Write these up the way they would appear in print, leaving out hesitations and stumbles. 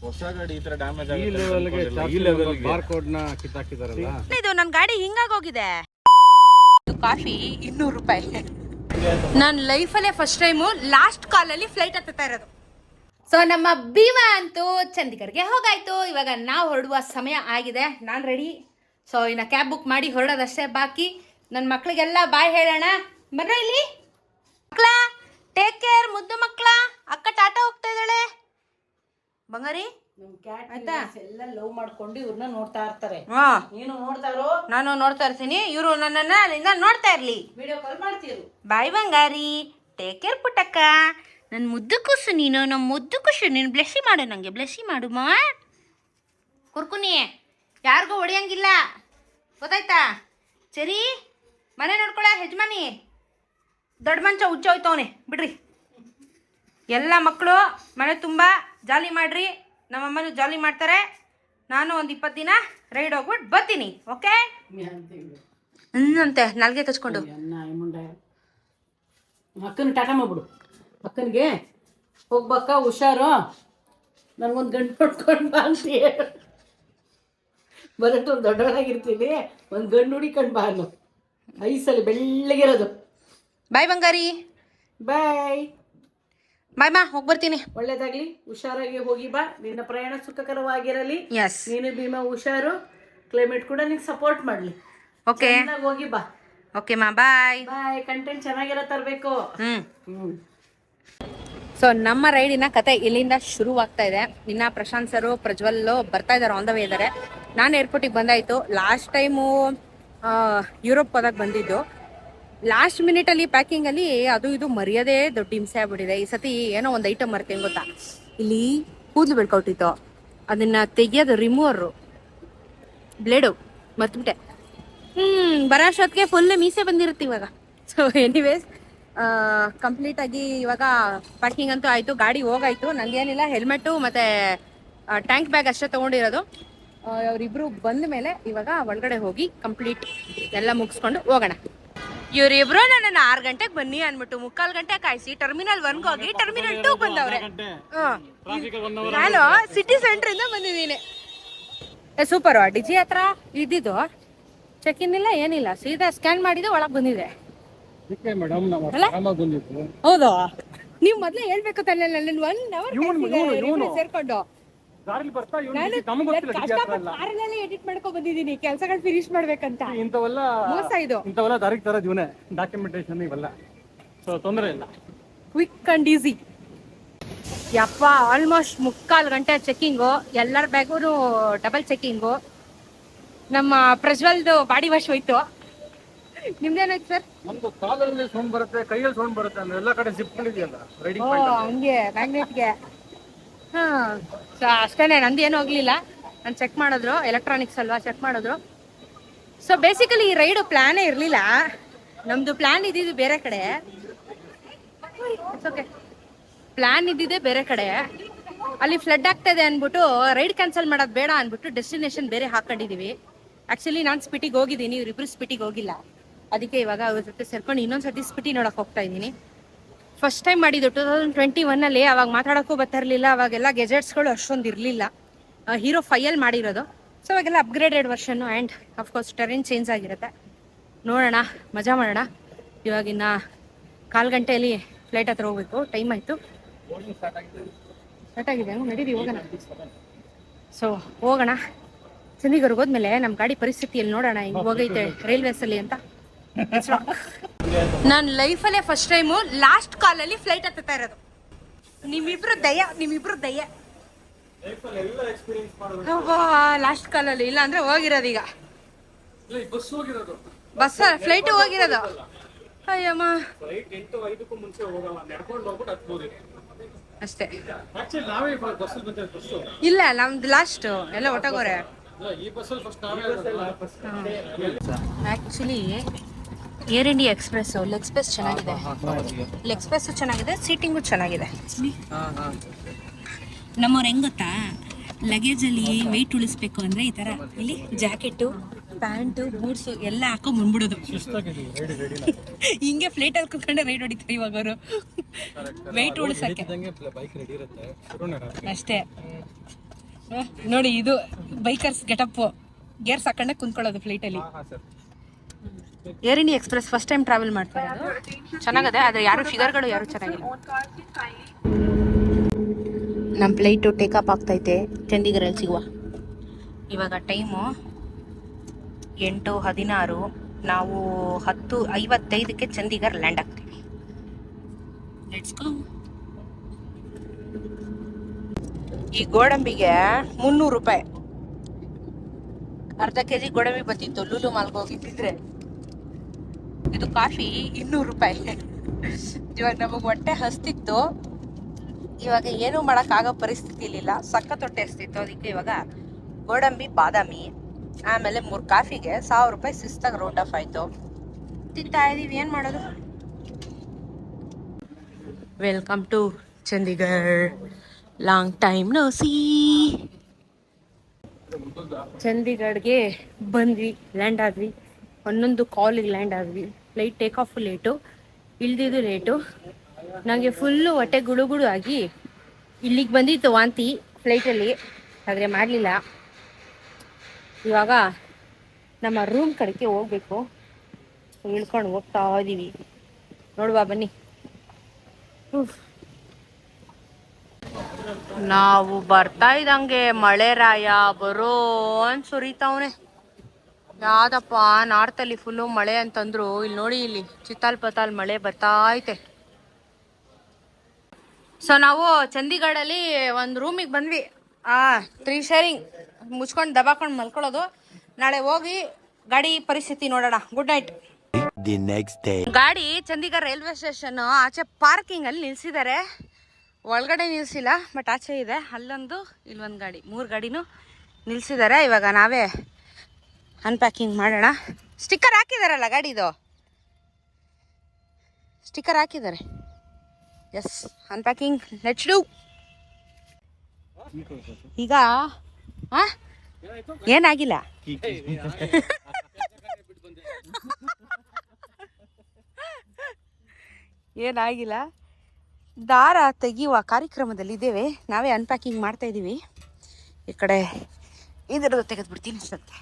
ಹೊಸ ಗಾಡಿ ಈ ತರ ಡ್ಯಾಮೇಜ್ ಬಾರ್ಕೋಡ್ ನ ಕಿತ್ತಾಕಿದಾರಲ್ಲ. ಇದು ನನ್ನ ಗಾಡಿ ಹಿಂಗಾಗೋಗಿದೆ. ಕಾಫಿ 200 ರೂಪಾಯಿ. ನಾನು ಲೈಫಲ್ಲೇ ಫಸ್ಟ್ ಟೈಮು ಲಾಸ್ಟ್ ಕಾಲಲ್ಲಿ ಫ್ಲೈಟ್ ಹತ್ತುತ್ತಾ ಇರೋದು. ಸೊ ನಮ್ಮ ಭೀಮಾ ಅಂತೂ ಚಂಡೀಗಢ್ಗೆ ಹೋಗಾಯ್ತು. ಇವಾಗ ನಾವು ಹೊರಡುವ ಸಮಯ ಆಗಿದೆ. ನಾನು ರೆಡಿ. ಸೊ ಇನ್ನು ಕ್ಯಾಬ್ ಬುಕ್ ಮಾಡಿ ಹೊರಡೋದಷ್ಟೇ ಬಾಕಿ. ನನ್ನ ಮಕ್ಳಿಗೆಲ್ಲ ಬಾಯ್ ಹೇಳೋಣ. ಬರ್ರ ಇಲ್ಲಿ ಮಕ್ಕಳ, ಟೇಕ್ ಕೇರ್ ಮುದ್ದು ಮಕ್ಕಳ. ಅಕ್ಕ ಟಾಟಾ ಹೋಗ್ತಾ ಇದ್ದಾಳೆ. ಬಂಗಾರಿ ಆಯ್ತಾ ಎಲ್ಲ ಲವ್ ಮಾಡ್ಕೊಂಡು ಇವ್ರನ್ನ ನೋಡ್ತಾ ಇರ್ತಾರೆ. ನೀನು ನೋಡ್ತಾರೋ? ನಾನು ನೋಡ್ತಾ ಇರ್ತೀನಿ, ಇವರು ನನ್ನನ್ನ ಅಲ್ಲಿಂದ ನೋಡ್ತಾ ಇರ್ಲಿ. Video call ಮಾಡ್ತೀರು. ಬಾಯ್ ಬಂಗಾರಿ, ಟೇಕ್ ಕೇರ್ ಪುಟ್ಟಕ್ಕ. ನನ್ನ ಮುದ್ದು ಕುಸು ನೀನು, ನಮ್ಮ ಮುದ್ದು ಕುಸು ನೀನು. ಬ್ಲೆಸ್ಸಿ ಮಾಡು, ನನಗೆ ಬ್ಲೆಸ್ಸಿ ಮಾಡು ಮಾ. ಕುರ್ಕುನಿ ಯಾರಿಗೂ ಹೊಡಿಯಂಗಿಲ್ಲ, ಗೊತ್ತಾಯ್ತಾ? ಸರಿ, ಮನೆ ನೋಡ್ಕೊಳ ಯಜಮಾನಿ. ದೊಡ್ಡ ಮಂಚ ಹುಚ್ಚೋಯ್ತವನೆ ಬಿಡ್ರಿ. ಎಲ್ಲ ಮಕ್ಕಳು ಮನೆ ತುಂಬ ಜಾಲಿ ಮಾಡ್ರಿ. ನಮ್ಮಮ್ಮನೂ ಜಾಲಿ ಮಾಡ್ತಾರೆ. ನಾನು ಒಂದು 20 ದಿನ ರೈಡ್ ಹೋಗ್ಬಿಟ್ಟು ಬರ್ತೀನಿ. ಓಕೆ ಅಂತೆ ನಾಲ್ಗೆ ಕಚ್ಕೊಂಡು. ಅಕ್ಕನ ಟಾಟಾ ಮಾಡ್ಬಿಡು. ಅಕ್ಕನಿಗೆ ಹೋಗ್ಬೇಕ, ಹುಷಾರು, ನನಗೊಂದು ಗಂಡು ಹೊಡ್ಕೊಂಡು ಬಾ ಅಂತ ಬರಟ್ಟು ದೊಡ್ಡವರಾಗಿರ್ತೀನಿ, ಒಂದು ಗಂಡು ಹುಡಿಕೊಂಡು ಬಾ ಅನ್ನು. ಐಸಲ್ಲಿ ಬೆಳ್ಳಗಿರೋದು. ಬಾಯ್ ಬಂಗಾರಿ. ಬಾಯ್ ಬಾಯ್ ಮಾ, ಹೋಗಿ ಬರ್ತೀನಿ. ಒಳ್ಳೇದಾಗ್ಲಿ, ಹುಷಾರಾಗಿ ಹೋಗಿ ಬಾ. ನಿನ್ನ ಪ್ರಯಾಣ ಸುಖಕರವಾಗಿರಲಿ. ಎಸ್, ನೀನು ಭೀಮಾ ಹುಷಾರು. ಕ್ಲೈಮೇಟ್ ಕೂಡ ನಿಂಗೆ ಸಪೋರ್ಟ್ ಮಾಡಲಿ. ಓಕೆ, ಹೋಗಿ ಬಾ. ಓಕೆ ಮಾ, ಬಾಯ್ ಬಾಯ್. ಕಂಟೆಂಟ್ ಚೆನ್ನಾಗಿರೋ ತರಬೇಕು. ಸೊ ನಮ್ಮ ರೈಡಿನ ಕತೆ ಇಲ್ಲಿಂದ ಶುರುವಾಗ್ತಾ ಇದೆ. ಇನ್ನ ಪ್ರಶಾಂತ್ ಸರು ಪ್ರಜ್ವಲ್ಲು ಬರ್ತಾ ಇದ್ದಾರೆ, ಆನ್ ದ ವೇ ಇದ್ದಾರೆ. ನಾನು ಏರ್ಪೋರ್ಟಿಗೆ ಬಂದಾಯಿತು. ಲಾಸ್ಟ್ ಟೈಮು ಯುರೋಪ್ ಹೋದಾಗ ಬಂದಿದ್ದು. ಲಾಸ್ಟ್ ಮಿನಿಟಲ್ಲಿ ಪ್ಯಾಕಿಂಗಲ್ಲಿ ಅದು ಇದು ಮರ್ಯಾದೆ ದೊಡ್ಡ ಹಿಂಸೆ ಆಗ್ಬಿಟ್ಟಿದೆ. ಈ ಸತಿ ಏನೋ ಒಂದು ಐಟಮ್ ಮರ್ತೇನೆ ಗೊತ್ತಾ, ಇಲ್ಲಿ ಕೂದಲು ಬೆಳ್ಕೊಟ್ಟಿತ್ತು, ಅದನ್ನ ತೆಗಿಯೋದು ರಿಮೂವರು ಬ್ಲೇಡು ಮರ್ತ್ಬಿಟ್ಟೆ. ಬರೋ ಅಷ್ಟೊತ್ತಿಗೆ ಫುಲ್ ಮೀಸೆ ಬಂದಿರುತ್ತೆ ಇವಾಗ. ಸೊ ಎನಿವೇಸ್ ಕಂಪ್ಲೀಟಾಗಿ ಇವಾಗ ಪ್ಯಾಕಿಂಗ್ ಅಂತೂ ಆಯಿತು. ಗಾಡಿ ಹೋಗಾಯ್ತು. ನನಗೇನಿಲ್ಲ, ಹೆಲ್ಮೆಟ್ಟು ಮತ್ತು ಟ್ಯಾಂಕ್ ಬ್ಯಾಗ್ ಅಷ್ಟೇ ತೊಗೊಂಡಿರೋದು. ಅವರಿಬ್ಬರು ಬಂದ ಮೇಲೆ ಇವಾಗ ಒಳಗಡೆ ಹೋಗಿ ಕಂಪ್ಲೀಟ್ ಎಲ್ಲ ಮುಗಿಸ್ಕೊಂಡು ಹೋಗೋಣ. ಇವರಿಬ್ರು ನನ್ನನ್ನು 6 ಗಂಟೆಗೆ ಬನ್ನಿ ಅಂದ್ಬಿಟ್ಟು 3/4 ಗಂಟೆ ಕಾಯಿಸಿ ಟರ್ಮಿನಲ್ 1 ಹೋಗಿ ಟರ್ಮಿನಲ್ 2 ಬಂದವ್ರೆ. ನಾನು ಸಿಟಿ ಸೆಂಟ್ರಿಂದ ಬಂದಿದ್ದೀನಿ. ಸೂಪರ್. ಡಿಜಿ ಹತ್ರ ಇದ್ದಿದ್ದು ಚೆಕ್ ಇನ್ ಇಲ್ಲ, ಏನಿಲ್ಲ, ಸೀದಾ ಸ್ಕ್ಯಾನ್ ಮಾಡಿದೆ, ಒಳಗೆ ಬಂದಿದೆ. ಹೌದು, ನೀವು ಮೊದ್ಲೇ ಹೇಳ್ಬೇಕು ತಾನೆ. ನನ್ನ 1 ಅವರ್ ಸೇರ್ಕೊಂಡು ಕಾರಲ್ಲಿ ಎಡಿಟ್ ಮಾಡ್ಕೊಂಡ್ ಬಂದಿದ್ದೀನಿ, ಕೆಲಸಗಳು ಫಿನಿಶ್ ಮಾಡ್ಬೇಕಂತ. ಮೋಸ ಇದು. ಇಂಥವೆಲ್ಲ ದಾರಿಗೆ ತರೋದು ಇವನೇ, ಡಾಕ್ಯುಮೆಂಟೇಶನ್ ಇವೆಲ್ಲ. ಸೊ ತೊಂದರೆ ಇಲ್ಲ, ಕ್ವಿಕ್ ಅಂಡ್ ಈಸಿ. ಯಪ್ಪ, ಆಲ್ಮೋಸ್ಟ್ 3/4 ಗಂಟೆ ಚೆಕಿಂಗು. ಎಲ್ಲರ ಬ್ಯಾಗು ಡಬಲ್ ಚೆಕಿಂಗು. ನಮ್ಮ ಪ್ರಜ್ವಲ್ದು ಬಾಡಿ ವಾಶ್ ಹೋಯ್ತು. ನಿಮ್ದೇನಾಯ್ತು ಸರ್? ನಮ್ದು ಕಾಲಲ್ಲಿ ಸೌಂಡ್ ಬರುತ್ತೆ, ಕೈಯಲ್ಲಿ ಸೌಂಡ್ ಬರುತ್ತೆ, ಅಂದ್ರೆ ಎಲ್ಲ ಕಡೆ ಜಿಪ್ ಮಾಡಿದೆಯಲ್ಲ ರೈಡಿಂಗ್ ಹಂಗೆ ಮ್ಯಾಗ್ನೆಟ್ಗೆ. ಸೊ ಅಷ್ಟೇನೆ, ನಂದು ಏನು ಹೋಗ್ಲಿಲ್ಲ. ನಾನು ಚೆಕ್ ಮಾಡಿದ್ರು, ಎಲೆಕ್ಟ್ರಾನಿಕ್ಸ್ ಅಲ್ವಾ, ಚೆಕ್ ಮಾಡಿದ್ರು. ಸೊ ಬೇಸಿಕಲಿ ಈ ರೈಡು ಪ್ಲಾನೇ ಇರಲಿಲ್ಲ. ನಮ್ದು ಪ್ಲಾನ್ ಇದ್ದಿದ್ದು ಬೇರೆ ಕಡೆ. ಓಕೆ, ಪ್ಲಾನ್ ಇದ್ದಿದ್ದೆ ಬೇರೆ ಕಡೆ. ಅಲ್ಲಿ ಫ್ಲಡ್ ಆಗ್ತಾಯಿದೆ ಅಂದ್ಬಿಟ್ಟು ರೈಡ್ ಕ್ಯಾನ್ಸಲ್ ಮಾಡೋದು ಬೇಡ ಅಂದ್ಬಿಟ್ಟು ಡೆಸ್ಟಿನೇಷನ್ ಬೇರೆ ಹಾಕೊಂಡಿದ್ದೀವಿ. ಆ್ಯಕ್ಚುಲಿ ನಾನು ಸ್ಪಿಟಿಗೆ ಹೋಗಿದ್ದೀನಿ, ಇವರಿಬ್ಬರು ಸ್ಪಿಟಿಗೆ ಹೋಗಿಲ್ಲ. ಅದಕ್ಕೆ ಇವಾಗ ಅವ್ರ ಜೊತೆ ಸೇರ್ಕೊಂಡು ಇನ್ನೊಂದ್ಸತಿ ಸ್ಪಿಟಿ ನೋಡೋಕೆ ಹೋಗ್ತಾ ಇದ್ದೀನಿ. ಫಸ್ಟ್ ಟೈಮ್ ಮಾಡಿದ್ದು 2021 ಅವಾಗ ಮಾತಾಡೋಕ್ಕೂ ಬರ್ತಿರ್ಲಿಲ್ಲ. ಅವಾಗೆಲ್ಲ ಗೆಜೆಟ್ಸ್ಗಳು ಅಷ್ಟೊಂದು ಇರಲಿಲ್ಲ. ಹೀರೋ 5 ಮಾಡಿರೋದು. ಸೊ ಅವಾಗೆಲ್ಲ upgraded version. And of course terrain change ಆಗಿರುತ್ತೆ. ನೋಡೋಣ, ಮಜಾ ಮಾಡೋಣ. ಇವಾಗಿನ್ನ 4 ಗಂಟೆಯಲ್ಲಿ ಫ್ಲೈಟ್ ಹತ್ರ ಹೋಗ್ಬೇಕು. ಟೈಮ್ ಆಯಿತು, ಸ್ಟಾರ್ಟ್ ಆಗಿದೆ. ನಡೀರಿ ಹೋಗೋಣ. ಸೊ ಹೋಗೋಣ. ಚಂಡೀಗಢ ಹೋದ್ಮೇಲೆ ನಮ್ಮ ಗಾಡಿ ಪರಿಸ್ಥಿತಿಯಲ್ಲಿ ನೋಡೋಣ ಹಿಂಗೆ ಹೋಗೈತೆ ರೈಲ್ವೇಸಲ್ಲಿ ಅಂತ. ನಾನು ಲೈಫಲ್ಲೇ ಫಸ್ಟ್ ಟೈಮು ಲಾಸ್ಟ್ ಕಾಲಲ್ಲಿ ಫ್ಲೈಟ್ ಹತ್ತುತ್ತಾ ಇರೋದು. ನಿಮ್ಮಿಬ್ರು ದಯ. ಲಾಸ್ಟ್ ಕಾಲಲ್ಲಿ, ಇಲ್ಲ ಅಂದ್ರೆ ಹೋಗಿರೋದು. ಈಗ ಬಸ್ ಫ್ಲೈಟ್ ಹೋಗಿರೋದು. ಅಯ್ಯಮ್ಮ, ಅಷ್ಟೇ. ಇಲ್ಲ, ನಮ್ದು ಲಾಸ್ಟ್ ಎಲ್ಲ ಒಟ್ಟಗೋರೆ. Actually Air India express leg space ಚೆನ್ನಾಗಿದೆ. ಲೆಗ್ ಸ್ಪೇಸು ಚೆನ್ನಾಗಿದೆ, ಸೀಟಿಂಗು ಚೆನ್ನಾಗಿದೆ. ನಮ್ಮವ್ರು ಹೆಂಗೆ ಗೊತ್ತಾ, ಲಗೇಜಲ್ಲಿ ವೆಯ್ಟ್ ಉಳಿಸ್ಬೇಕು ಅಂದರೆ ಈ ಥರ ಇಲ್ಲಿ ಜಾಕೆಟು, ಪ್ಯಾಂಟು, ಬೂಟ್ಸು ಎಲ್ಲ ಹಾಕೊಂಡ್ ಬಂದ್ಬಿಡೋದು. ಹಿಂಗೆ ಫ್ಲೈಟಲ್ಲಿ ಕುತ್ಕೊಂಡೆ ರೈಡ್ ಹೊಡಿತಾರೆ ಇವಾಗ ಅವರು, ವೆಯ್ಟ್ ಉಳಿಸೋಕ್ಕೆ ಅಷ್ಟೇ. ನೋಡಿ ಇದು ಬೈಕರ್ಸ್ ಗೆಟಪ್, ಗೇರ್ಸ್ ಹಾಕೊಂಡೆ ಕುಂತ್ಕೊಳ್ಳೋದು ಫ್ಲೈಟಲ್ಲಿ. Air India express first time travel ಮಾಡ್ತಾ ಇರೋದು. ಚೆನ್ನಾಗದೆ, ಆದರೆ ಯಾರು ಫಿಗರ್ಗಳು ಯಾರು ಚೆನ್ನಾಗಿಲ್ಲ. ನಮ್ಮ ಫ್ಲೈಟು ಟೇಕಪ್ ಆಗ್ತೈತೆ, ಚಂಡೀಗಢಲ್ಲಿ ಸಿಗುವ. ಇವಾಗ ಟೈಮು 8:16. ನಾವು 10:55ಕ್ಕೆ ಚಂಡೀಗಢ ಲ್ಯಾಂಡ್ ಆಗ್ತೀವಿ. Let's go. ಈ ಗೋಡಂಬಿಗೆ 300 ರೂಪಾಯಿ. ಅರ್ಧ ಕೆಜಿ ಗೋಡಂಬಿ ಬರ್ತಿತ್ತು ಲೂಲು ಮಾಲ್ಗೆ ಹೋಗಿದ್ದಿದ್ರೆ. ಇದು ಕಾಫಿ 200 ರೂಪಾಯಿ. ಇವಾಗ ನಮಗೆ ಹೊಟ್ಟೆ ಹಸ್ತಿತ್ತು, ಇವಾಗ ಏನೂ ಮಾಡೋಕ್ಕಾಗೋ ಪರಿಸ್ಥಿತಿ ಇರಲಿಲ್ಲ, ಸಖತ್ ಹೊಟ್ಟೆ ಹಸ್ತಿತ್ತು. ಅದಕ್ಕೆ ಇವಾಗ ಗೋಡಂಬಿ ಬಾದಾಮಿ ಆಮೇಲೆ 3 ಕಾಫಿಗೆ 1000 ರೂಪಾಯಿ ಶಿಸ್ತಾಗಿ ರೋಟ್ ಆಫ್ ಆಯಿತು. ತಿಂತಾ ಇದೀವಿ, ಏನು ಮಾಡೋದು. Welcome to Chandigarh, long time no see. ಚಂಡೀಗಢಗೆ ಬಂದ್ವಿ, ಲ್ಯಾಂಡ್ ಆದ್ವಿ. 11 ಕಾಲಿಗೆ ಲ್ಯಾಂಡ್ ಆದ್ವಿ. ಫ್ಲೈಟ್ ಟೇಕ್ ಆಫ್ ಲೇಟು, ಇಳ್ದಿದ್ದು ಲೇಟು. ನನಗೆ ಫುಲ್ಲು ಹೊಟ್ಟೆ ಗುಡುಗುಡು ಆಗಿ ಇಲ್ಲಿಗೆ ಬಂದಿತ್ತು ವಾಂತಿ ಫ್ಲೈಟಲ್ಲಿ, ಆದರೆ ಮಾಡಲಿಲ್ಲ. ಇವಾಗ ನಮ್ಮ ರೂಮ್ ಕಡೆಗೆ ಹೋಗ್ಬೇಕು. ಇಳ್ಕೊಂಡು ಹೋಗ್ತಾ ಇದ್ದೀವಿ, ನೋಡುವ ಬನ್ನಿ. ನಾವು ಬರ್ತಾ ಇದ್ದಂಗೆ ಮಳೆ ರಾಯ ಬರೋ ಅಂತ ಸುರಿತಾವನೆ. ಯಾವ್ದಪ್ಪ ನಾರ್ತಲ್ಲಿ ಫುಲ್ಲು ಮಳೆ ಅಂತಂದ್ರು, ಇಲ್ಲಿ ನೋಡಿ, ಇಲ್ಲಿ ಚಿತ್ತಾಲ್ ಪತಾಲ್ ಮಳೆ ಬರ್ತಾ ಐತೆ. ಸೊ ನಾವು ಚಂಡೀಗಢಲ್ಲಿ ಒಂದು ರೂಮಿಗೆ ಬಂದ್ವಿ. 3 ಶೇರಿಂಗ್ ಮುಚ್ಕೊಂಡು ದಬಾಕೊಂಡು ಮಲ್ಕೊಳ್ಳೋದು. ನಾಳೆ ಹೋಗಿ ಗಾಡಿ ಪರಿಸ್ಥಿತಿ ನೋಡೋಣ. Good night. ಗಾಡಿ ಚಂಡೀಗಢ ರೈಲ್ವೆ ಸ್ಟೇಷನ್ ಆಚೆ ಪಾರ್ಕಿಂಗ್ ಅಲ್ಲಿ ನಿಲ್ಸಿದ್ದಾರೆ. ಒಳಗಡೆ ನಿಲ್ಸಿಲ್ಲ, ಬಟ್ ಆಚೆ ಇದೆ. ಅಲ್ಲೊಂದು ಇಲ್ಲೊಂದು ಗಾಡಿ, 3 ಗಾಡಿನೂ ನಿಲ್ಸಿದ್ದಾರೆ. ಇವಾಗ ನಾವೇ ಅನ್ಪ್ಯಾಕಿಂಗ್ ಮಾಡೋಣ. ಸ್ಟಿಕ್ಕರ್ ಹಾಕಿದಾರಲ್ಲ ಗಾಡಿದು, ಸ್ಟಿಕ್ಕರ್ ಹಾಕಿದ್ದಾರೆ. Yes, unpacking, let's do. ಈಗ ಏನಾಗಿಲ್ಲ, ಏನಾಗಿಲ್ಲ. ದಾರ ತೆಗೆಯುವ ಕಾರ್ಯಕ್ರಮದಲ್ಲಿ ಇದ್ದೇವೆ. ನಾವೇ ಅನ್ಪ್ಯಾಕಿಂಗ್ ಮಾಡ್ತಾ ಇದ್ದೀವಿ. ಈ ಕಡೆ ಇದರದ್ದು ತೆಗೆದ್ಬಿಡ್ತೀನಿ ಅನ್ಸುತ್ತೆ.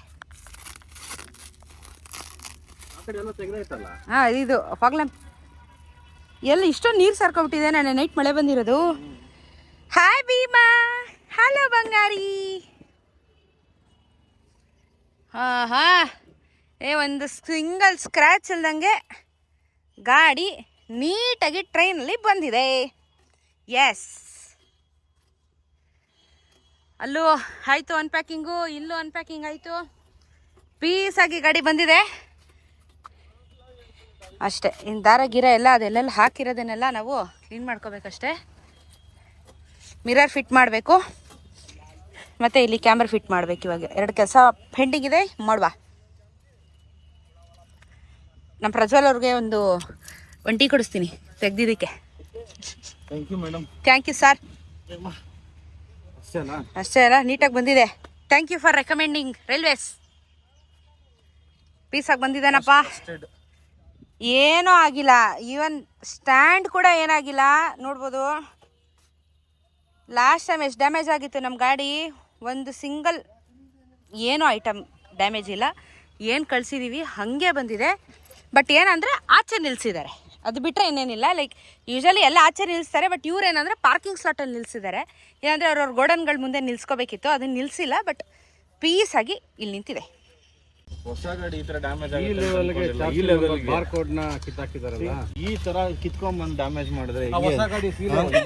ಇದು ಫಾಗ್ ಲ್ಯಾಂಪ್ ಎಲ್ಲಿ ಇಷ್ಟೊಂದು ನೀರು ಸರ್ಕೊಂಡ್ಬಿಟ್ಟಿದೆ. ನಾನು ನೈಟ್ ಮಳೆ ಬಂದಿರೋದು. ಹಾಯ್ ಭೀಮಾ, ಹಲೋ ಬಂಗಾರಿ. ಒಂದು ಸಿಂಗಲ್ ಸ್ಕ್ರ್ಯಾಚ್ ಇಲ್ದಂಗೆ ಗಾಡಿ ನೀಟಾಗಿ ಟ್ರೈನಲ್ಲಿ ಬಂದಿದೆ. ಎಸ್, ಅಲ್ಲೂ ಆಯಿತು ಅನ್ಪ್ಯಾಕಿಂಗು, ಇಲ್ಲೂ ಅನ್ಪ್ಯಾಕಿಂಗ್ ಆಯಿತು. ಪೀಸಾಗಿ ಗಾಡಿ ಬಂದಿದೆ ಅಷ್ಟೇ. ಇನ್ನು ದಾರ ಗಿರ ಎಲ್ಲ ಅದೆಲ್ಲೆಲ್ಲ ಹಾಕಿರೋದನ್ನೆಲ್ಲ ನಾವು ಕ್ಲೀನ್ ಮಾಡ್ಕೋಬೇಕಷ್ಟೆ. ಮಿರರ್ ಫಿಟ್ ಮಾಡಬೇಕು, ಮತ್ತು ಇಲ್ಲಿ ಕ್ಯಾಮ್ರಾ ಫಿಟ್ ಮಾಡಬೇಕು. ಇವಾಗ 2 ಕೆಲಸ ಪೆಂಡಿಂಗ್ ಇದೆ, ಮಾಡುವ. ನಮ್ಮ ಪ್ರಜ್ವಲ್ ಅವ್ರಿಗೆ ಒಂದು ಟೀ ಕೊಡಿಸ್ತೀನಿ ತೆಗ್ದಿದ್ದಕ್ಕೆ. Thank you sir. ಅಷ್ಟೇ ಅಲ್ಲ, ನೀಟಾಗಿ ಬಂದಿದೆ. Thank you for recommending railways. ಪೀಸಾಗಿ ಬಂದಿದ್ದಾನಪ್ಪ, ಏನೂ ಆಗಿಲ್ಲ. ಈವನ್ ಸ್ಟ್ಯಾಂಡ್ ಕೂಡ ಏನಾಗಿಲ್ಲ, ನೋಡ್ಬೋದು. ಲಾಸ್ಟ್ ಟೈಮ್ ಎಷ್ಟು ಡ್ಯಾಮೇಜ್ ಆಗಿತ್ತು ನಮ್ಮ ಗಾಡಿ, ಒಂದು ಸಿಂಗಲ್ ಏನೂ ಐಟಮ್ ಡ್ಯಾಮೇಜ್ ಇಲ್ಲ. ಏನು ಕಳಿಸಿದ್ದೀವಿ ಹಾಗೆ ಬಂದಿದೆ. ಬಟ್ ಏನಂದರೆ ಆಚೆ ನಿಲ್ಲಿಸಿದ್ದಾರೆ, ಅದು ಬಿಟ್ಟರೆ ಏನೇನಿಲ್ಲ. ಲೈಕ್ ಯೂಶಲಿ ಎಲ್ಲ ಆಚೆ ನಿಲ್ಲಿಸ್ತಾರೆ, ಬಟ್ ಇವ್ರು ಏನಂದರೆ ಪಾರ್ಕಿಂಗ್ ಸ್ಲಾಟಲ್ಲಿ ನಿಲ್ಲಿಸಿದ್ದಾರೆ. ಏನಂದರೆ ಅವ್ರವ್ರ ಗೋಡನ್ಗಳ ಮುಂದೆ ನಿಲ್ಲಿಸ್ಕೋಬೇಕಿತ್ತು, ಅದನ್ನು ನಿಲ್ಲಿಸಿಲ್ಲ. ಬಟ್ ಪೀಸಾಗಿ ಇಲ್ಲಿ ನಿಂತಿದೆ. ಹೊಸ ಗಾಡಿ ಈ ತರ ಡ್ಯಾಮೇಜ್ ಈ ಬಾರ್ಕೋಡ್ ನ ಕಿತ್ತಾಕಿದಾರಲ್ಲ, ಈ ತರ ಕಿತ್ಕೊಂಡ್ ಡ್ಯಾಮೇಜ್ ಮಾಡಿದ್ರೆ ಹೊಸ ಗಾಡಿ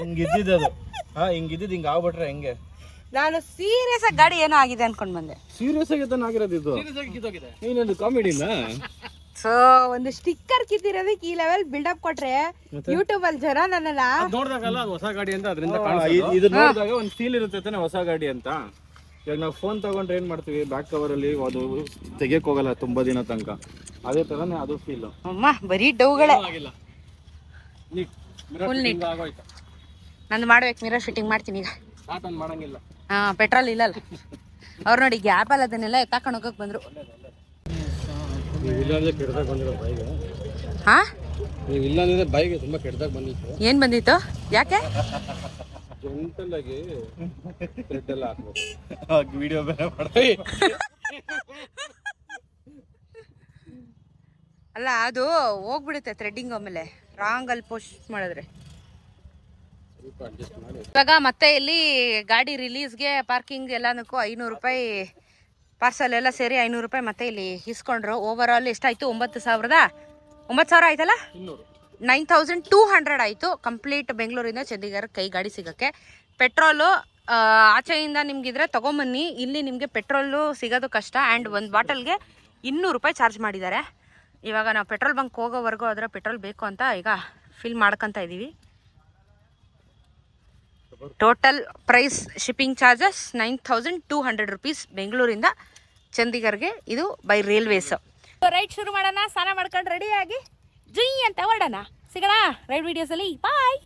ಹಿಂಗಿದ್ದಿದ್ದು ಅದು. ಹಿಂಗಿದ್ದಿದ್ದು ಹಿಂಗ ಆಗ್ಬಿಟ್ರೆ ಹೆಂಗೆ? ನಾನು ಸೀರಿಯಸ್ ಆಗಿ ಗಾಡಿ ಏನೋ ಆಗಿದೆ ಅನ್ಕೊಂಡ್ ಬಂದೆ. ಸೀರಿಯಸ್ ಆಗಿ ಆಗಿರೋದು ಇದು. ಏನದು ಕಾಮಿಡಿನ? ಸೊ ಒಂದು ಸ್ಟಿಕ್ಕರ್ ಕಿತ್ತಿರೋದಕ್ಕೆ ಈ ಲೆವೆಲ್ ಬಿಲ್ಡಪ್ ಕೊಟ್ರೆ ಯೂಟ್ಯೂಬ್ ಅಲ್ಲಿ ಜನ ನನ್ನಲ್ಲ ನೋಡಿದಾಗಲ್ಲ ಅದು ಹೊಸ ಗಾಡಿ ಅಂತ ಅದರಿಂದ ಇದು ನೋಡಿದಾಗ ಒಂದು ಫೀಲ್ ಇರುತ್ತೆ ಹೊಸ ಗಾಡಿ ಅಂತ. ಇವಾಗ ನಾವು ಫೋನ್ ತಗೊಂಡ್ರೆ ಏನ್ ಮಾಡ್ತೀವಿ, ಬ್ಯಾಕ್ ಕವರ್ ಅಲ್ಲಿ ಅದು ತೆಗಿಯಕ್ ಹೋಗಲ್ಲ ತುಂಬಾ ದಿನ ತನಕ. ಅದೇ ತರನೇ ಅದು ಫೀಲ್. ಅಮ್ಮ ಬರೀ ಡೌಗಳೇ. ಫುಲ್ ನೀಟ್ ನಂದು ಮಾಡ್ಬೇಕು, ಮಿರರ್ ಫಿಟ್ಟಿಂಗ್ ಮಾಡ್ತೀನಿ ಈಗ. ಮಾಡಂಗಿಲ್ಲ, ಪೆಟ್ರೋಲ್ ಇಲ್ಲಲ್ಲ. ಅವ್ರು ನೋಡಿ ಗ್ಯಾಪಲ್ಲಿ ಅದನ್ನೆಲ್ಲ ಎತ್ತಾಕೊಂಡು ಹೋಗಕ್ ಬಂದ್ರು. ನೀವು ಇಲ್ಲ ಅಂದ್ರೆ ಬೈಕ್ ತುಂಬಾ ಕೆಟ್ಟದಾಗ ಬಂದಿತ್ತು. ಏನ್ ಬಂದಿತ್ತು? ಯಾಕೆ ಜೆಂಟಲ್ ಆಗಿ ಥ್ರೆಡ್ ಎಲ್ಲ ಹಾಕ್ಬೇಕು. ವಿಡಿಯೋ ಬೇರೆ ಮಾಡ್ತೀವಿ. ಅಲ್ಲ ಅದು ಹೋಗ್ಬಿಡುತ್ತೆ ಥ್ರೆಡ್ಡಿಂಗ್ ಆಮೇಲೆ ರಾಂಗ್ ಅಲ್ಲಿ ಪೋಸ್ಟ್ ಮಾಡಿದ್ರೆ. ಸ್ವಲ್ಪ ಅಡ್ಜಸ್ಟ್ ಮಾಡಿ. ಇವಾಗ ಮತ್ತೆ ಇಲ್ಲಿ ಗಾಡಿ ರಿಲೀಸ್ಗೆ ಪಾರ್ಕಿಂಗ್ ಎಲ್ಲನಕ್ಕೂ 500 ರೂಪಾಯಿ, ಪಾರ್ಸಲ್ ಎಲ್ಲ ಸೇರಿ 500 ರೂಪಾಯಿ ಮತ್ತೆ ಇಲ್ಲಿ ಇಸ್ಕೊಂಡ್ರು. ಓವರ್ ಆಲ್ ಎಷ್ಟಾಯ್ತು? 9,000 ಆಯ್ತಲ್ಲ, 9,200 ಆಯಿತು ಕಂಪ್ಲೀಟ್ ಬೆಂಗಳೂರಿಂದ ಚಂಡೀಗಢ ಕೈ ಗಾಡಿ ಸಿಗೋಕ್ಕೆ. ಪೆಟ್ರೋಲು ಆಚೆಯಿಂದ ನಿಮ್ಗಿದ್ರೆ ತೊಗೊಂಬನ್ನಿ, ಇಲ್ಲಿ ನಿಮಗೆ ಪೆಟ್ರೋಲು ಸಿಗೋದು ಕಷ್ಟ. ಆ್ಯಂಡ್ ಒಂದು ಬಾಟಲ್ಗೆ 200 ರೂಪಾಯಿ ಚಾರ್ಜ್ ಮಾಡಿದ್ದಾರೆ. ಇವಾಗ ನಾವು ಪೆಟ್ರೋಲ್ ಬಂಕ್ ಹೋಗೋವರೆಗೂ ಅದರ ಪೆಟ್ರೋಲ್ ಬೇಕು ಅಂತ ಈಗ ಫಿಲ್ ಮಾಡ್ಕೊತಾ ಇದ್ದೀವಿ. Total price shipping charges 9,200 rupees ಬೆಂಗಳೂರಿಂದ ಚಂಡೀಗಢಗೆ, ಇದು ಬೈ ರೈಲ್ವೇಸ್. ರೈಡ್ ಶುರು ಮಾಡೋಣ, ಸ್ನಾನ ಮಾಡ್ಕೊಂಡು ರೆಡಿಯಾಗಿ ಜುಯ್ ಅಂತ ಹೊರಡೋಣ. ಸಿಗೋಣ ರೈಡ್ ವಿಡಿಯೋಸಲ್ಲಿ. ಬಾಯ್.